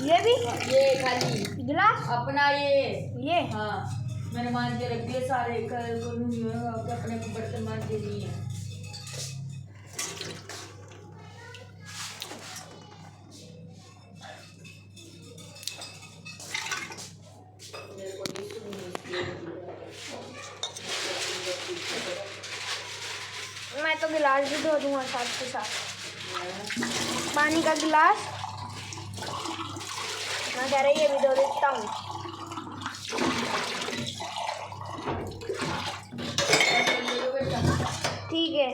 B: ये भी
C: ये खाली
B: गिलास
C: अपना
B: ये
C: हाँ मैंने मान के रख दिए सारे, कल को नहीं होगा कि अपने को बर्तन मान के नहीं है।
B: मैं तो गिलास भी धो दूंगा साथ के साथ। पानी का गिलास मैं कह रही ये भी धो देता हूँ। ठीक है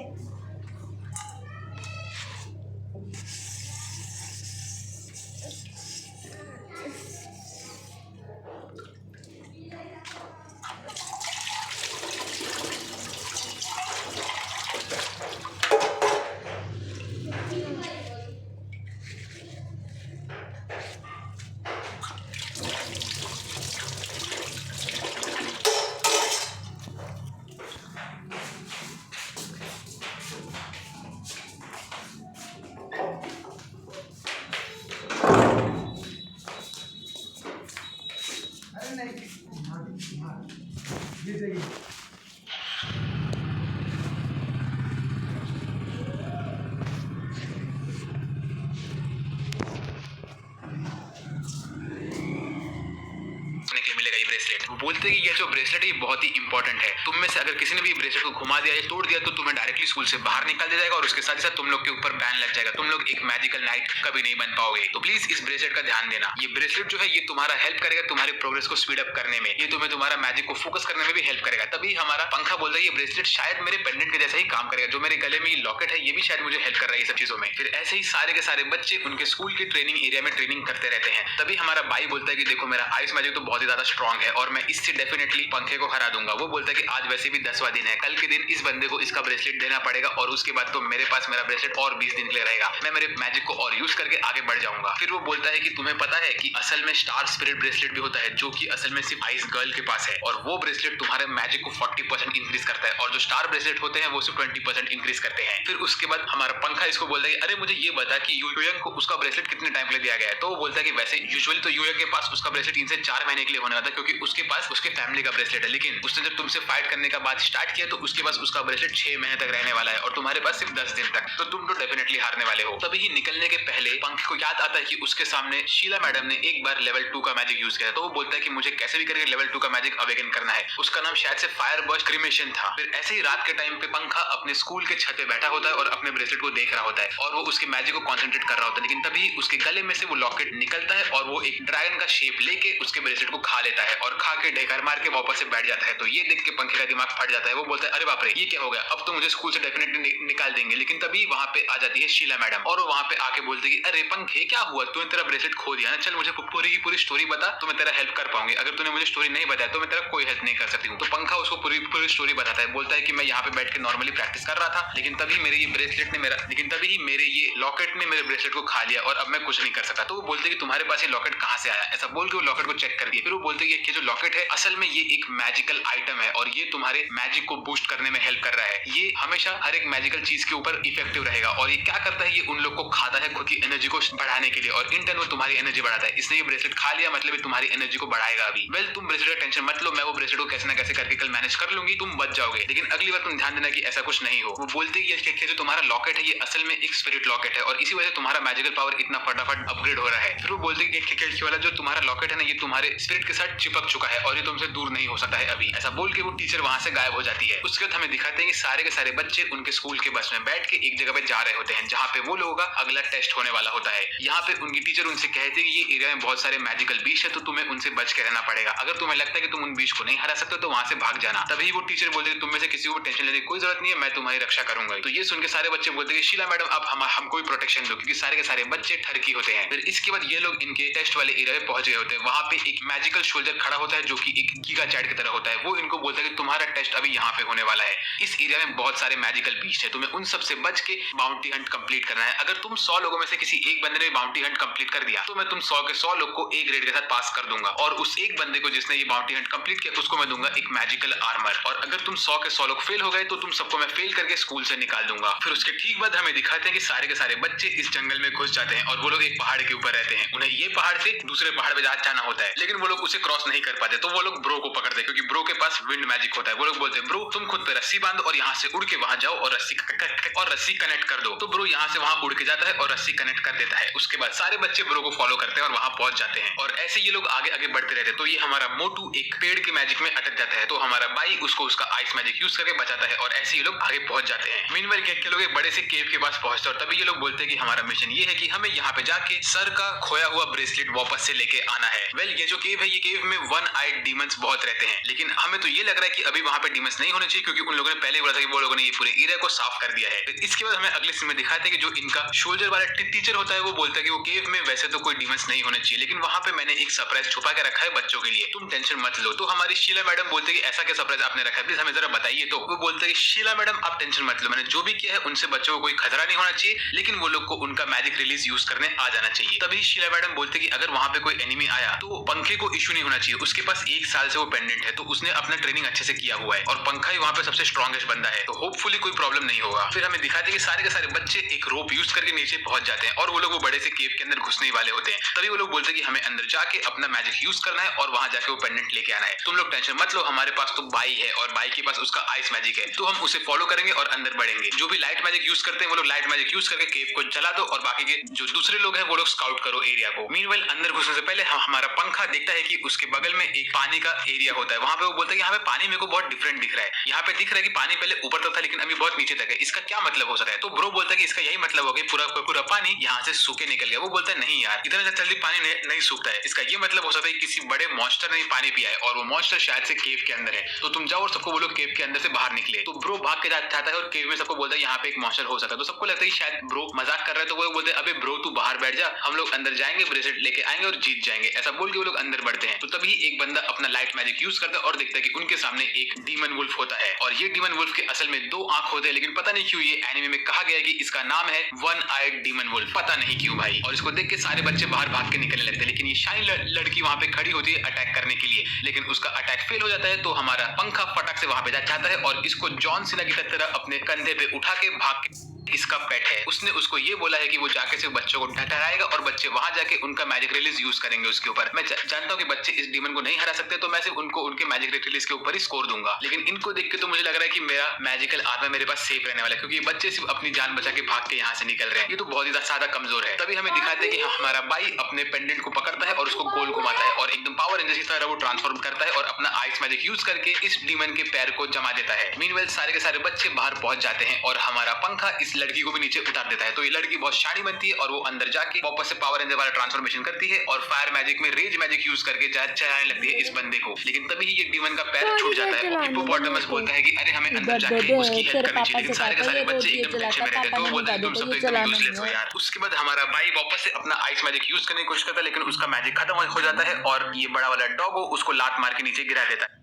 A: मिलेगा ये ब्रेसलेट। वो बोलते हैं कि ये जो ब्रेसलेट है ये बहुत ही इंपॉर्टेंट है। तुम में से अगर किसी ने भी ब्रेसलेट को घुमा दिया या तोड़ दिया तो तुम्हें डायरेक्टली स्कूल से बाहर निकाल दिया जाएगा और उसके साथ ही साथ तुम लोग के ऊपर बैन लग जाएगा। तुम लोग एक मैजिकल नाइट कभी नहीं बन पाओगे। तो प्लीज इस ब्रेसलेट का ध्यान देना। ये ब्रेसलेट जो है ये तुम्हारा हेल्प करेगा तुम्हारे प्रोग्रेस को स्पीड अप करने में, ये तुम्हें तुम्हारा मैजिक को फोकस करने में भी हेल्प करेगा। तभी हमारा पंखा बोलता है ये ब्रेसलेट शायद मेरे पेंडेंट के जैसा ही काम करेगा। जो मेरे गले में ये लॉकेट है ये भी शायद मुझे हेल्प कर रहा है ये सब चीजों में। फिर ऐसे ही सारे के सारे बच्चे उनके स्कूल के ट्रेनिंग एरिया में ट्रेनिंग करते रहते हैं। तभी हमारा भाई बोलता है कि देखो मेरा आइस मैजिक तो बहुत ही ज्यादा स्ट्रॉन्ग है और मैं इससे डेफिनेटली पंखे को हरा दूंगा। वो बोलता है कि आज वैसे भी 10वां दिन है, कल के दिन इस बंदे को इसका ब्रेसलेट देना पड़ेगा और उसके बाद तो मेरे पास मेरा ब्रेसलेट और 20 दिन के लिए रहेगा। मैं मेरे मैजिक को और यूज करके आगे बढ़ जाऊंगा। फिर वो बोलता है कि तुम्हें पता है कि असल में स्टार स्पिरिट ब्रेसलेट भी होता है जो कि असल में सिर्फ आइस गर्ल के पास है और वो ब्रेसलेट तुम्हारे मैजिक को 40% इंक्रीज करता है और जो स्टार ब्रेसलेट होते हैं वो सिर्फ 20% इंक्रीज करते हैं। फिर उसके बाद हमारा पंखा इसको बोलता है अरे मुझे ये बता कि यूयंग को उसका ब्रेसलेट कितने टाइम के लिए दिया गया है। तो वो बोलता है कि वैसे यूजुअली तो यूयंग के पास उसका ब्रेसलेट 3 से 4 महीने के लिए होने वाला था क्योंकि उसके पास उसके फैमिली का ब्रेसलेट है, लेकिन उसने जब तुमसे फाइट करने का बाद स्टार्ट किया तो उसके पास उसका ब्रेसलेट 6 महीने तक रहने वाला है और तुम्हारे पास सिर्फ 10 दिन तक। तो तुम तो डेफिनेटली हारने वाले हो। तभी ही निकलने के पहले पंखे को याद आता है कि उसके सामने शीला मैडम ने एक बार लेवल 2 का मैजिक यूज किया। तो वो बोलता है कि मुझे कैसे भी करके लेवल 2 का मैजिक अवेकन करना है। उसका नाम शायद से फायर बर्स्ट क्रिमेशन था। फिर ऐसे ही रात के टाइम पे पंखा अपने स्कूल के छत पे बैठा होता है और अपने ब्रेसलेट को देख रहा होता है और वो उसके मैजिक को कॉन्सेंट्रेट कर रहा होता है, लेकिन तभी उसके गले में से वो लॉकेट निकलता है और वो एक ड्रैगन का शेप लेके उसके ब्रेसलेट को खा लेता है और खा के ढेकर मार के वापस से बैठ जाता है। तो ये देख के पंखे का दिमाग फट जाता है। वो बोलता है अरे बाप रे ये क्या हो गया, अब तो मुझे स्कूल से डेफिनेटली निकाल देंगे। लेकिन तभी वहां पे आ जाती है शीला मैडम और वो वहां पे आके बोलती है कि अरे पंखे क्या हुआ, तूने तेरा ब्रेसलेट खो दिया ना, चल मुझे पूरी की पूरी स्टोरी बता तो मैं तेरा हेल्प कर पाऊंगी। अगर तूने मुझे स्टोरी नहीं बताया तो मैं तेरा कोई हेल्प नहीं कर सकती हूँ। तो पंखा उसको पूरी स्टोरी बताता है। बोलता है कि मैं यहाँ पे बैठ के नॉर्मली प्रैक्टिस कर रहा था, लेकिन तभी मेरे ये लॉकेट ने मेरे ब्रेसलेट को खा लिया और अब मैं कुछ नहीं कर सकता। तो वो बोलते कि तुम्हारे पास ये लॉकेट कहाँ से आया, ऐसा बोल के वो लॉकेट को चेक कर दिया। फिर वो बोलते कि ये जो लॉकेट है असल में ये एक मैजिकल आइटम है और ये तुम्हारे मैजिक को बूस्ट करने में हेल्प कर रहा है। ये हमेशा हर एक मैजिकल चीज के ऊपर इफेक्टिव रहेगा और ये क्या करता है, ये उन लोग को खाता है खुद की एनर्जी को बढ़ाने के लिए और इन टर्न वो तुम्हारी एनर्जी बढ़ाता है। इसने ये ब्रेसलेट खा लिया मतलब ये तुम्हारी एनर्जी को बढ़ाएगा अभी। वेल तुम ब्रेसलेट का टेंशन मत लो, मैं वो ब्रेसलेट को कैसे ना कैसे करके कल मैनेज कर लूंगी, तुम बच जाओगे। लेकिन अगली बार तुम ध्यान देना कि ऐसा कुछ नहीं हो। वो बोलते ही ये जो तुम्हारा लॉकेट है ये असल में एक स्पिरिट लॉकेट है और इसी वजह से तुम्हारा मैजिकल पावर इतना फटाफट अपग्रेड हो रहा है। फिर वो बोलते कि वाला जो तुम्हारा लॉकेट है ना ये तुम्हारे स्पिरिट के साथ चिपक चुका है और ये तुमसे दूर नहीं हो सकता है अभी। ऐसा बोल के वो टीचर वहाँ से गायब हो जाती है। उसके बाद हमें दिखाते हैं कि सारे के सारे बच्चे उनके स्कूल के बस में बैठ के एक जगह पे जा रहे होते हैं जहाँ पे वो लोगों का अगला टेस्ट होने वाला होता है। यहाँ पे उनकी टीचर उनसे कहते हैं कि ये एरिया में बहुत सारे मैजिकल बीच है तो तुम्हें उनसे बच के रहना पड़ेगा। अगर तुम्हें लगता है कि तुम उन बीच को नहीं हरा सकते तो वहाँ से भाग जाना। तभी वो टीचर बोलते तुम में से किसी को टेंशन लेने की कोई जरूरत नहीं है, मैं तुम्हारी रक्षा करूंगा। तो ये सुन के सारे बच्चे बोलते हैं शीला मैडम आप हमको भी प्रोटेक्शन दो, क्योंकि सारे के सारे बच्चे ठरकी होते हैं। फिर इसके बाद ये लोग इनके टेस्ट वाले एरिया में पहुंच गए होते हैं। वहाँ पे एक मैजिकल सोल्जर खड़ा होता है जो कि एक गीगा चैट की तरह होता है। वो इनको बोलता है कि तुम्हारा टेस्ट अभी यहाँ पे होने वाला है। इस एरिया में बहुत सारे मैजिकल बीच है, तुम्हें उन सबसे बच के बाउंटी हंट कंप्लीट करना है। अगर तुम 100 लोगों में से किसी एक बंदे ने बाउंटी हंट कंप्लीट कर दिया तो मैं तुम 100 के 100 लोग को ए ग्रेड के साथ पास कर दूंगा, और उस एक बंदे को जिसने ये बाउंटी हंट कंप्लीट किया उसको मैं दूंगा एक मैजिकल आर्मर। और अगर तुम 100 के 100 लोग फेल हो गए तो तुम सबको मैं फेल करके स्कूल से निकाल दूंगा। फिर उसके ठीक बाद हमें दिखाते हैं कि सारे के सारे बच्चे इस जंगल में घुस जाते हैं और वो लोग एक पहाड़ के ऊपर रहते हैं। उन्हें ये पहाड़ से दूसरे पहाड़ पे जाना होता है, लेकिन वो लोग उसे क्रॉस नहीं कर पाते। तो वो लोग ब्रो को पकड़ते हैं क्योंकि ब्रो के पास विंड मैजिक होता है। वो लोग बोलते हैं ब्रो तुम खुद पे रस्सी बांधो और यहाँ से उड़ के वहां जाओ और रस्सी कनेक्ट कर दो। तो ब्रो यहाँ से वहां उड़ के जाता है और रस्सी कनेक्ट कर देता है। उसके बाद सारे बच्चे ब्रो को फॉलो करते हैं और वहां पहुंच जाते हैं और ऐसे ये लोग आगे आगे बढ़ते रहते हैं। तो ये हमारा मोटू एक पेड़ के मैजिक में अटक जाता है, तो हमारा बाई उसको उसका आइस मैजिक यूज करके बचाता है और ऐसे ये लोग आगे पहुंच जाते हैं। मीनवाइल के लोग एक बड़े से केव के पास पहुंचते हैं और तभी ये लोग बोलते हैं कि हमारा मिशन ये है कि हमें यहाँ पे जाके सर का खोया हुआ ब्रेसलेट वापस से लेके आना है। वेल ये जो केव है ये केव में वन आइड डीमंस बहुत रहते हैं, लेकिन हमें तो ये लग रहा है कि अभी वहाँ पे डीमंस नहीं होने चाहिए क्योंकि उन लोगों ने पहले बोला था कि वो लोगों ने ये पूरे एरिया को साफ कर दिया है। इसके बाद हमें अगले सीन में दिखाते हैं कि जो इनका सोल्जर वाला टीचर होता है वो बोलता है कि वो केव में वैसे तो कोई डीमंस नहीं होने चाहिए, लेकिन वहाँ पे मैंने एक सरप्राइज छुपा के रखा है बच्चों के लिए, तुम टेंशन मत लो। तो हमारी शीला मैडम बोलते हैं कि ऐसा क्या सरप्राइज आपने रखा है, प्लीज हमें जरा बताइए। तो वो बोलते हैं शीला मैडम आप टेंशन मत लो, मैंने जो भी किया है उनसे बच्चों को कोई खतरा नहीं होना चाहिए, लेकिन वो लोग को उनका मैजिक रिलीज यूज करने आ जाना चाहिए। तभी शीला मैडम बोलते हैं कि अगर वहाँ पे कोई एनिमी आया तो पंखे को इश्यू नहीं होना चाहिए, उसके पास 1 साल से वो पेंडेंट है तो उसने अपना ट्रेनिंग अच्छे से किया हुआ है और पंखा ही वहाँ पे सबसे स्ट्रॉन्गेस्ट बंदा है, तो होपफुली कोई प्रॉब्लम नहीं होगा। फिर हमें दिखाते हैं कि सारे के सारे बच्चे एक रोप यूज करके नीचे पहुंच जाते हैं और वो लोग वो बड़े से केव के अंदर घुसने वाले होते हैं। तभी वो लोग बोलते हैं कि हमें अंदर जाके अपना मैजिक यूज करना है और वहां जाके वो पेंडेंट लेके आना है। तुम लोग टेंशन मत लो, हमारे पास तो बाई है और बाई के पास उसका आइस मैजिक है, तो हम उसे फॉलो करेंगे और अंदर बढ़ेंगे। जो भी लाइट मैजिक यूज करते हैं वो लोग लाइट मैजिक यूज करके केव को जला दो और बाकी के जो दूसरे लोग हैं वो लोग स्काउट करो एरिया को। मीनवाइल अंदर घुसने से पहले हमारा पंखा देखता है कि उसके बगल में एक पानी का एरिया होता है। वहां पे वो बोलता है कि यहाँ पे पानी मेरे को बहुत डिफरेंट दिख रहा है, यहाँ पे दिख रहा है कि पानी पहले ऊपर तक था लेकिन अभी बहुत नीचे तक है, इसका क्या मतलब हो सकता है। तो ब्रो बोलता है कि इसका यही मतलब हो गया पूरा पानी यहाँ से सूखे निकल गया। वो बोलता है नहीं यार इतना जल्दी पानी नहीं सूखता है, इसका ये मतलब हो सकता है किसी बड़े मॉन्स्टर ने पानी पिया है और वो मॉन्स्टर शायद से केव के अंदर है, तो तुम जाओ और सबको बोलो केव के अंदर से बाहर निकले। तो ब्रो भाग के जाता है और केव में सबको बोलता है यहाँ पे एक मॉन्स्टर हो सकता है। तो सबको लगता है कि शायद ब्रो मजाक कर रहे हैं, तो वो बोलते हैं अबे ब्रो तू बाहर बैठ जा, हम लोग अंदर जाएंगे ब्रेसलेट लेके आएंगे और जीत जाएंगे। ऐसा बोल के वो लोग अंदर बढ़ते हैं। तो तभी एक बंदा अपना लाइट मैजिक यूज करता है और देखता है कि उनके सामने एक डीमन वुल्फ होता है और ये डीमन वुल्फ के असल में 2 आंख होते हैं, लेकिन पता नहीं क्यों ये एनिमे में कहा गया है कि इसका नाम है वन आइड डीमन वुल्फ, पता नहीं क्यों भाई। और इसको देख के सारे बच्चे बाहर भाग के निकलने लगते हैं, लेकिन ये शाइन लड़की वहां पे खड़ी होती है अटैक करने के लिए, लेकिन उसका अटैक फेल हो जाता है। तो हमारा पंखा फटाक से वहां पे जाता है और इसको जॉन सीना की तरह अपने कंधे पे उठा के भाग के इसका पेट है, उसने उसको ये बोला है कि वो जाके सिर्फ बच्चों को डराएगा और बच्चे वहां जाके उनका मैजिक रिलीज यूज करेंगे उसके ऊपर। मैं जानता हूँ कि बच्चे इस डीमन को नहीं हरा सकते, तो मैं सिर्फ उनको उनके मैजिक रिलीज के ऊपर ही स्कोर दूंगा। लेकिन इनको देख के तो मुझे लग रहा है कि मेरा मैजिकल आर्मर मेरे पास सेफ रहने वाला है, क्योंकि बच्चे सिर्फ अपनी जान बचा के भाग के यहाँ से निकल रहे हैं, ये तो बहुत ही ज्यादा कमजोर है। तभी हमें दिखाते हैं कि हमारा बाई अपने पेंडेंट को पकड़ता है और उसको गोल घुमाता है और एकदम पावर रेंजर की तरह वो ट्रांसफॉर्म करता है और अपना आइस मैजिक यूज करके इस डीमन के पैर को जमा देता है। मीनवाइल सारे के सारे बच्चे बाहर पहुंच जाते हैं और हमारा पंखा इस लड़की को भी नीचे उतार देता है। तो ये लड़की बहुत शानी बनती है और वो अंदर जाके वापस से पावर रेंजर वाला ट्रांसफॉर्मेशन करती है और फायर मैजिक में रेज मैजिक यूज करके चलाने लगती है इस बंदे को। लेकिन तभी ये डीमन का पैर छूट जाता है। हिप्पोपोटामस बोलता है कि अरे हमें अंदर जाके उसकी हेल्प करनी चाहिए, लेकिन सारे के सारे बच्चे एकदम टेंशन में रहते हैं। तो वो बोलते हैं तुम सब तो एकदम यूजलेस हो यार। उसके बाद हमारा भाई वापस से अपना आइस मैजिक यूज करने की कोशिश करता है, लेकिन उसका मैजिक खत्म हो जाता है और ये बड़ा वाला डॉग उसको लात मार के नीचे गिरा देता है।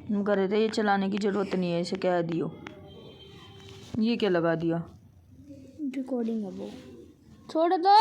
C: हम कह रहे थे ये चलाने की जरूरत नहीं है, इसे कह दियो। ये क्या लगा दिया?
B: रिकॉर्डिंग है वो, छोड़ दो।